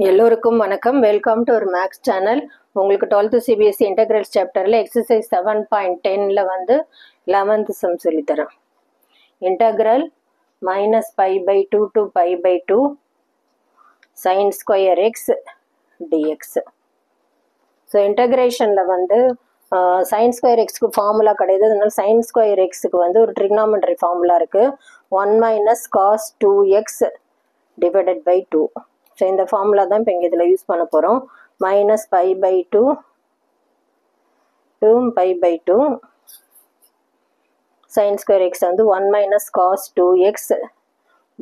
எல்லோருக்கும் வணக்கம். Welcome to ஒரு மேக்ஸ் சேனல். உங்களுக்கு 12th சிபிஎஸ்சி இன்டெகிரல்ஸ் சாப்டரில் எக்ஸசைஸ் 7.10ல் வந்து 11th சம் சொல்லித்தரேன். Integral -π/2 to π/2 sin square x dx. So இன்டெகிரேஷனில் வந்து சைன் ஸ்கொயர் எக்ஸ்க்கு ஃபார்முலா கிடையாது. அதனால சைன் ஸ்கொயர் எக்ஸுக்கு வந்து ஒரு ட்ரிக்னாமெட்ரி ஃபார்முலா இருக்குது. 1 - cos 2x divided by 2. So இந்த ஃபார்முலா தான் இப்போ இங்கே இதில் யூஸ் பண்ண போகிறோம். -π/2 to π/2 sin ஸ்கொயர் எக்ஸ் வந்து 1 - cos 2x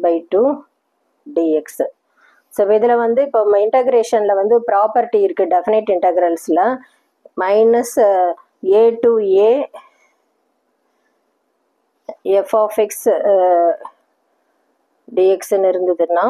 by 2 dx. So இதில் வந்து இப்போ இன்டகிரேஷனில் வந்து ப்ராப்பர்ட்டி இருக்குது டெஃபினைட் இன்டகிரல்ஸில். -a to a f of x dxன்னு இருந்ததுன்னா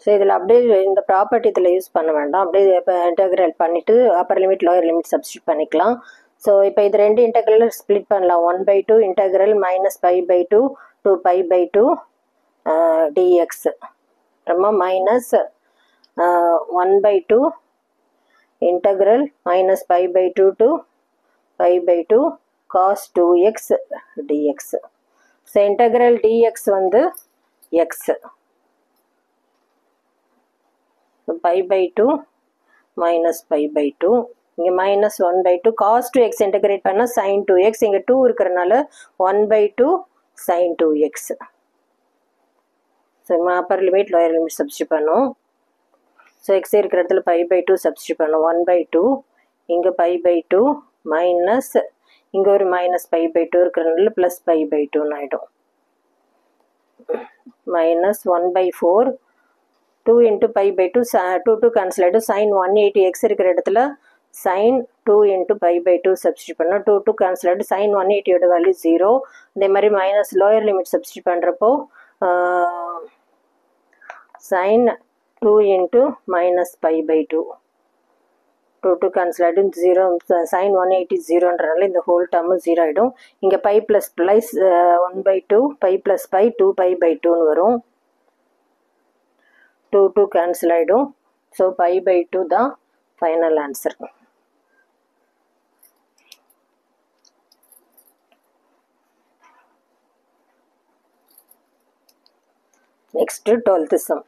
ஸோ இதில் அப்படியே இந்த ப்ராப்பர்ட்டி இதில் யூஸ் பண்ண வேண்டாம். அப்படியே இப்போ இன்டெக்ரல் பண்ணிவிட்டு upper limit lower limit substitute பண்ணிக்கலாம். ஸோ இப்போ இது ரெண்டு இன்டெக்ரல் ஸ்ப்ளிட் பண்ணலாம். 1/2 இன்டெக்ரல் -π/2 to π/2 dx. அப்புறமா -1/2 integral -π/2 to π/2 cos 2x dx. So integral dx வந்து x. π/2 -π/2 இங்கே -1/2 cos 2x இன்டெகிரேட் பண்ணால் sin 2x. இங்கே 2 இருக்கிறனால 1/2 sin 2x. So upper limit lower limit substitute பண்ணோம். ஸோ எக்ஸ் இருக்கிற இடத்துல π/2 சப்ஸ்டியூட் பண்ணோம். 1/2 இங்கே π/2 மைனஸ் இங்கே ஒரு -π/2 இருக்கிறனால +π/2 ஆகிடும். -1/4 2 into π/2 2 கேன்சல் ஆகிடும். sin 180 x இருக்கிற இடத்துல sin 2 into π/2 சப்ஸ்டியூட் பண்ணோம். 2 கேன்சல் ஆகிடும். sin 180யோட வேல்யூ 0. இதே மாதிரி மைனஸ் லோயர் லிமிட் சப்ஸ்டியூட் பண்ணுறப்போ sin 2 into -π/2 2 கேன்சல் ஆகிடும். 0 sin 180 0ன்றனால இந்த ஹோல் டேர்மு 0 ஆகிடும். இங்கே π + 1/2 π + π 2π/2ன்னு வரும். 2 கேன்சல் ஆகிடும். ஸோ π/2 தான் final answer. Next 12th sum.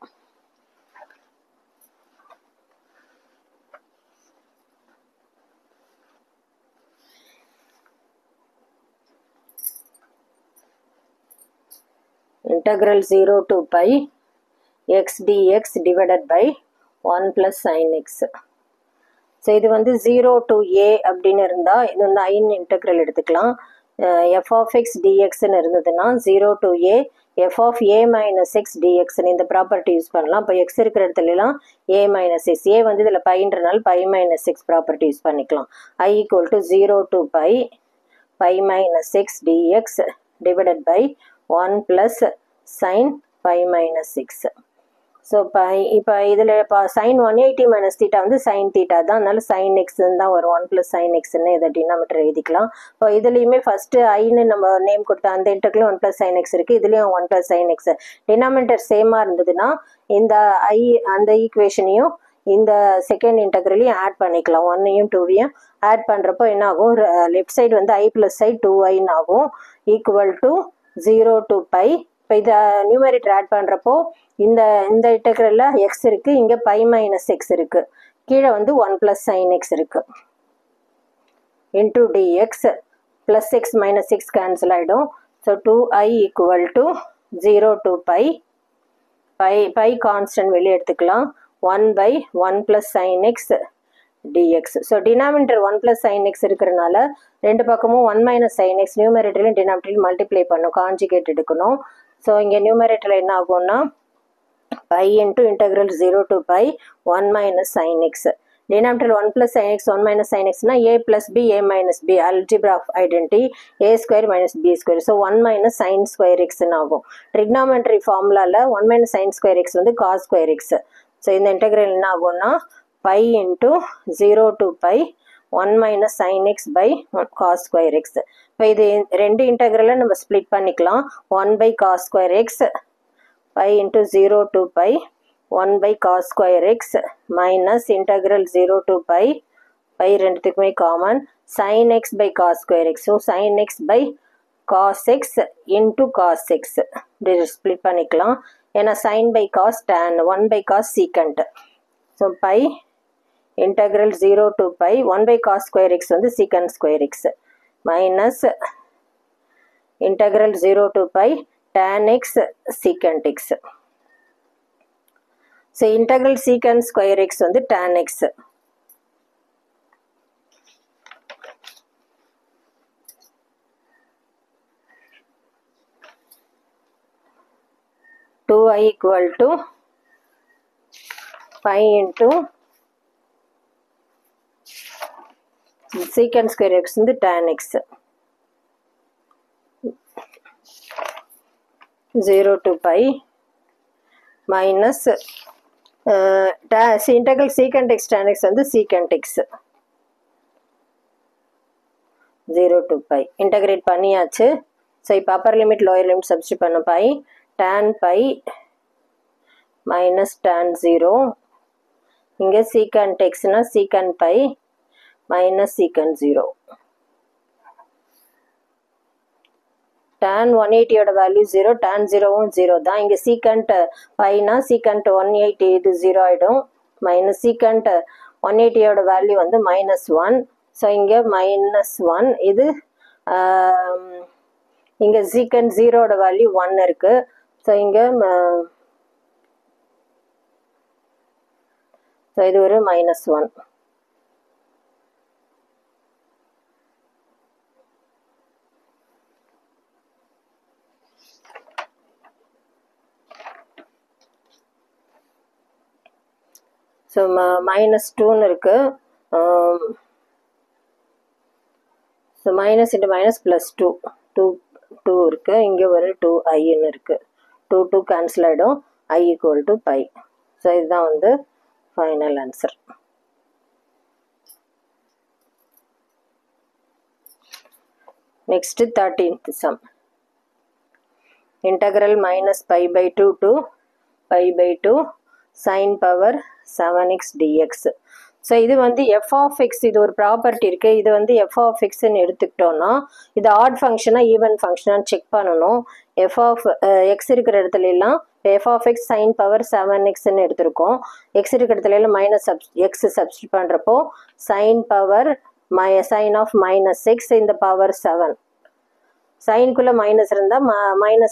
integral 0 to π x dx divided by 1 plus sin x. So இது வந்து 0 to a அப்படின்னு இருந்தால் இது வந்து ஐன் இன்டெக்ரல் எடுத்துக்கலாம். f of x dxன்னு இருந்ததுன்னா 0 to a f of a minus x dxன்னு இந்த ப்ராப்பர்ட்டி யூஸ் பண்ணலாம். இப்போ எக்ஸ் இருக்கிற இடத்துலலாம் a minus x, a வந்து இதில் பைன்றனால π minus x ப்ராப்பர்ட்டி யூஸ் பண்ணிக்கலாம். I = 0 to π minus x dx divided by 1 plus sin π minus x. So இப்போ இதில் இப்போ sin 180 மைனஸ் தீட்டா வந்து sin தீட்டா தான். அதனால sin எக்ஸ்ன்னு தான் வரும். 1 + sin எக்ஸ்ன்னு இதை டினாமினேட்டர் எழுதிக்கலாம். இப்போ இதுலேயுமே ஃபஸ்ட்டு ஐன்னு நம்ம நேம் கொடுத்தா அந்த இன்டர்க்லையும் 1 + sin x இருக்குது. இதுலேயும் 1 + sin x. டினாமினேட்டர் சேமாக இருந்ததுன்னா இந்த ஐ அந்த ஈக்குவேஷனையும் இந்த செகண்ட் இன்டெக்ரலையும் ஆட் பண்ணிக்கலாம். 1ஐயும் 2ஐயும் ஆட் பண்ணுறப்போ என்ன ஆகும்? லெஃப்ட் சைடு வந்து i + i 2iன்னு ஆகும். Equal to 0 to π. இப்போ இதை நியூமரேட்டர் ஆட் பண்ணுறப்போ இந்த இன்டெக்ரலில் எக்ஸ் இருக்குது, இங்கே π minus x இருக்குது, கீழே வந்து 1 + sin x இருக்குது. Into dx plus x minus x cancel ஆகிடும். So 2i = 0 to π. π கான்ஸ்டன்ட் வெளியே எடுத்துக்கலாம். 1/1 + sin x dx. So denominator 1 + sin x இருக்கிறனால ரெண்டு பக்கமும் 1 - sin x நியூமரேட்டர்லையும் டினாமினேட்டர்லையும் மல்டிப்ளை பண்ணும், கான்ஜுகேட் எடுக்கணும். ஸோ இங்கே நியூமரேட்டரில் என்ன ஆகும்னா π into integral 0 to π 1 minus sin x. denominator 1 plus sin x 1 minus sin x na a plus b a minus b algebra of identity a square minus b square. So 1 minus sin square x ஆகும். trigonometry formula 1 minus sin square x வந்து cos square x. So இந்த integral என்ன ஆகும்னா pi into 0 to pi 1 minus sin x by cos square x. இப்போ இது ரெண்டு integral நம்ம split பண்ணிக்கலாம். 1 by cos square x pi into 0 to pi 1 by cos square x minus integral 0 to pi ரெண்டுத்துக்குமே common sin x by cos square x. So sin x by cos x into cos x split பண்ணிக்கலாம். ஏன்னா sin by cos tan 1 by cos secant. So pi integral 0 to pi 1 by cos square x வந்து secant square x minus integral 0 to pi tan x secant x. So integral secant square x வந்து tan x. Two I equal to pi into secant square x வந்து tan x. 0 to pi minus integral secant x tan x வந்து secant x 0 to pi integrate பண்ணியாச்சு. So இப்போ upper limit lower limit substitute பண்ண pi tan pi minus tan 0 இங்கே secant x னா secant pi minus secant 0. tan 180 ஓட value 0 tan 0வும் 0 தான். இங்கே secant pi னா secant 180 இது 0 ஆகிடும் மைனஸ் secant 180 ஓட வேல்யூ வந்து -1. ஸோ இங்கே -1 இது இங்கே secant 0 ஓட வேல்யூ 1 இருக்கு. ஸோ இங்கே ஸோ இது ஒரு -1. ஸோ -2ன்னு இருக்கு. So minus into minus plus 2 இருக்கு. இங்கே ஒரு 2iன்னு இருக்கு. 2 கேன்சல் ஆகிடும். I equal to pi. So இதுதான் வந்து final answer. Next 13th sum. Integral -pi/2 to pi/2 sin power 7x dx. So இது வந்து f of x இது ஒரு ப்ராப்பர்ட்டி இருக்குது. இது வந்து f of xன்னு எடுத்துக்கிட்டோன்னா இது ஆட் ஃபங்க்ஷனாக ஈவன் ஃபங்க்ஷனான்னு செக் பண்ணணும். f of x இருக்கிற இடத்துல எல்லாம் f of x sin power 7xன்னு எடுத்திருக்கோம். x இருக்கிற இடத்துல எல்லாம் x சப்ஸ்டிட் பண்ணுறப்போ sin power sin of -x இந்த பவர் 7 சைனுக்குள்ளே மைனஸ் இருந்தால்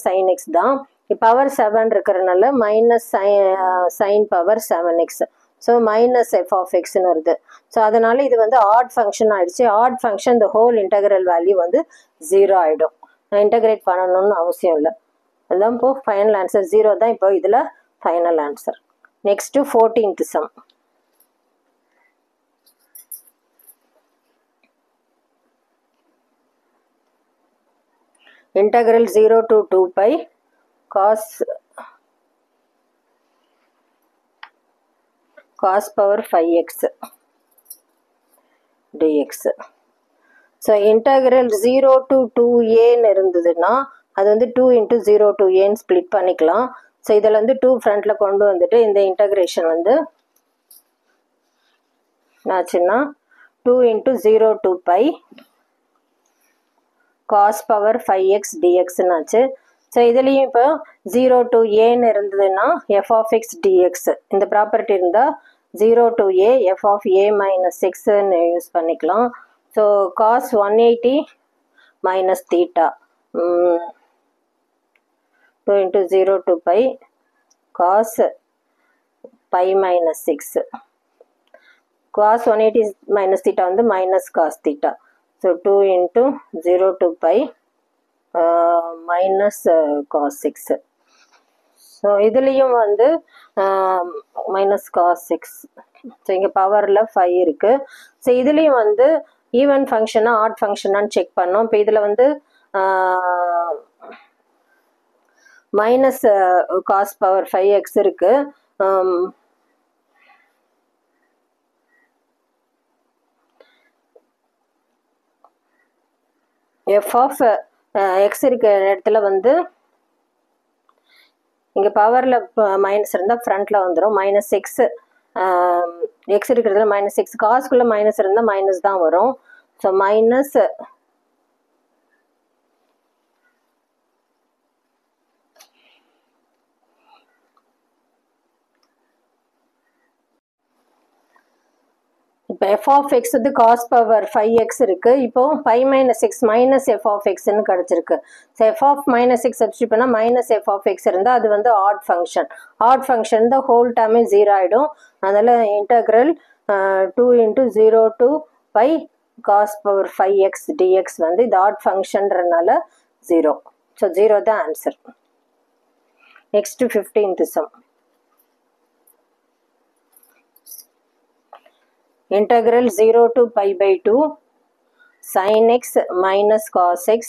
-sin x தான். பவர் 7 இருக்கிறதுனால sin power 7x. So -f of xன்னு வருது. ஸோ அதனால இது வந்து ஆட் ஃபங்க்ஷன் ஆயிடுச்சு. ஆட் ஃபங்க்ஷன் இந்த ஹோல் இன்டகிரல் வேல்யூ வந்து 0 ஆகிடும். இன்டகிரேட் பண்ணணும்னு அவசியம் இல்லை. அதுதான் இப்போ ஃபைனல் ஆன்சர் 0 தான் இப்போ இதில் final answer. Next 14th sum. integral 0 to 2 pi cos power 5x dx. So integral 0 to 2aன்னு இருந்ததுன்னா அது வந்து 2 into 0 to aன்னு ஸ்ப்ளிட் பண்ணிக்கலாம். ஸோ இதில் வந்து 2 ஃப்ரண்ட்டில் கொண்டு வந்துட்டு இந்த இன்டகிரேஷன் வந்து என்னாச்சுன்னா 2 into 0 to pi cos power 5x dxன்னு ஆச்சு. ஸோ இதுலேயும் இப்போ 0 to aன்னு இருந்ததுன்னா f of x dx இந்த ப்ராப்பர்ட்டி இருந்தால் 0 to a f of a minus xன்னு யூஸ் பண்ணிக்கலாம். So cos 180 minus theta 2 into 0 to pi cos pi minus 6. cos 180 minus theta வந்து minus cos theta. So 2 into 0 to pi minus cos 6. So இதுலேயும் வந்து minus cos X. So இங்கே பவரில் 5 இருக்குது. So இதுலேயும் வந்து ஈவன் ஃபங்க்ஷனா ஆட் ஃபங்க்ஷனான்னு செக் பண்ணோம். இப்போ இதில் வந்து மைனஸ் காஸ் பவர் 5x இருக்குது. எஃப் ஆஃப் எக்ஸ் இருக்க இடத்துல வந்து இங்கே பவரில் மைனஸ் இருந்தால் ஃப்ரண்ட்டில் வந்துடும். மைனஸ் எக்ஸ் எக்ஸ் இருக்கிறதுல மைனஸ் எக்ஸ், காசுக்குள்ளே மைனஸ் இருந்தால் மைனஸ் தான் வரும். ஸோ மைனஸ் இப்போ எஃப் ஆஃப் எக்ஸ் வந்து காஸ் பவர் 5x இருக்குது. இப்போ 5 minus x minus f of எக்ஸ்ன்னு கிடச்சிருக்கு. So f of minus x substitute பண்ணால் மைனஸ் எஃப் ஆஃப் எக்ஸ் இருந்தால் அது வந்து ஆட் ஃபங்க்ஷன். ஆட் ஃபங்க்ஷன் தான் ஹோல் டேர்மே 0 ஆகிடும். அதில் integral 2 × 0 to pi cos power 5x dx வந்து இது ஆட் ஃபங்க்ஷன்றனால 0. ஸோ 0 தான் answer. Next 15th sum. Integral 0 to pi by 2 sin x minus cos x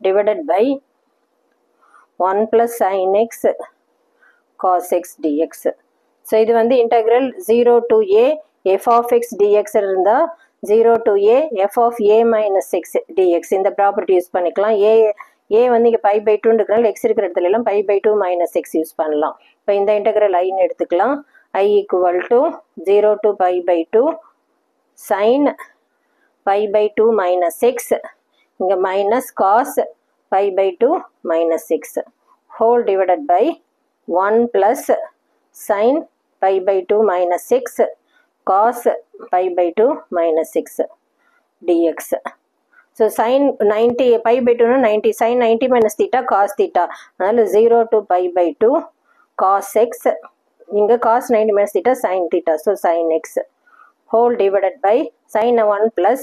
divided by 1 plus sin x cos x dx. So இது வந்து integral 0 to a f of x dx இருந்தா 0 to a f of a minus x dx இந்த property use பண்ணிக்கலாம். a வந்து இங்கே pi by 2 இருக்கிறனால x இருக்கிற இடத்துல எல்லாம் pi by 2 minus x use பண்ணலாம். இப்போ இந்த integral iன்னு எடுத்துக்கலாம். I equal to 0 to pi by 2 sin pi by 2 minus x இங்க minus cos pi by 2 minus x whole divided by 1 plus sin pi by 2 minus x cos pi by 2 minus x dx. So sin 90 pi by 2 na 90 sin 90 minus theta cos theta அதனால 0 to pi by 2 cos x இங்க cos 90 minus theta sin theta, so sin x whole divided by sin 1 plus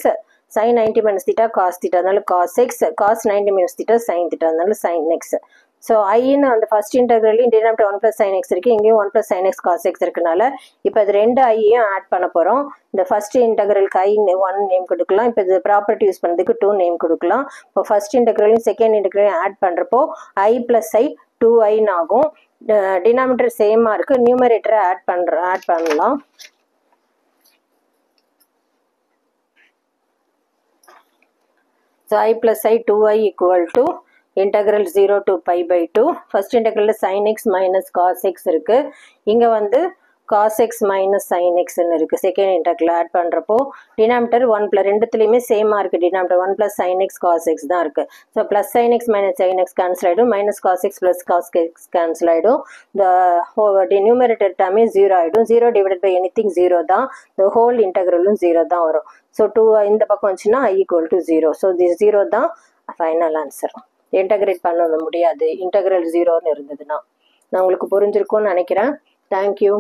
sin 90 minus theta cos theta அதனால cos x cos 90 minus theta sin theta அதனால sin x. So ஐன்னு அந்த first இன்டெக்ரலையும் denominator 1 plus sin x இருக்குது, இங்கேயும் 1 plus sin x cos x இருக்கனால இப்போ அது ரெண்டு ஐயும் ஆட் பண்ண போகிறோம். இந்த ஃபர்ஸ்ட் இன்டெக்ரலுக்கு ஐ 1 நேம் கொடுக்கலாம். இப்போ இது ப்ராப்பர்ட்டி யூஸ் பண்ணதுக்கு 2 நேம் கொடுக்கலாம். இப்போ ஃபர்ஸ்ட் இன்டெக்ரலையும் செகண்ட் இன்டெக்ரலையும் ஆட் பண்ணுறப்போ i plus i 2i ஆகும். டினாமினேட்டர் சேமாக இருக்குது, நியூமரேட்டரை ஆட் பண்ணலாம். So I plus I 2i equal to integral 0 to pi by 2. First integral sin x minus cos x இருக்கு. இங்க வந்து cos x minus sin x இருக்கு. Second integral add பண்றப்போ denominator 1 plus ரெண்டுத்துலயுமே சேமா இருக்கு. Denominator 1 plus sin x cos x தான் இருக்கு. So plus sin x minus sin x cancel ஆயிடும், minus cos x plus cos x cancel ஆயிடும். The numerator term 0 ஆயிடும். 0 divided by anything 0 தான். The whole integral 0 தான் வரும். ஸோ 2 இந்த பக்கம் வந்துச்சுன்னா i equal to 0. So this 0 தான் ஃபைனல் ஆன்சர். இன்டகிரேட் பண்ண முடியாது இன்டகிரல் 0ன்னு இருந்ததுன்னா. நான் உங்களுக்கு புரிஞ்சிருக்கும்னு நினைக்கிறேன். தேங்க்யூ.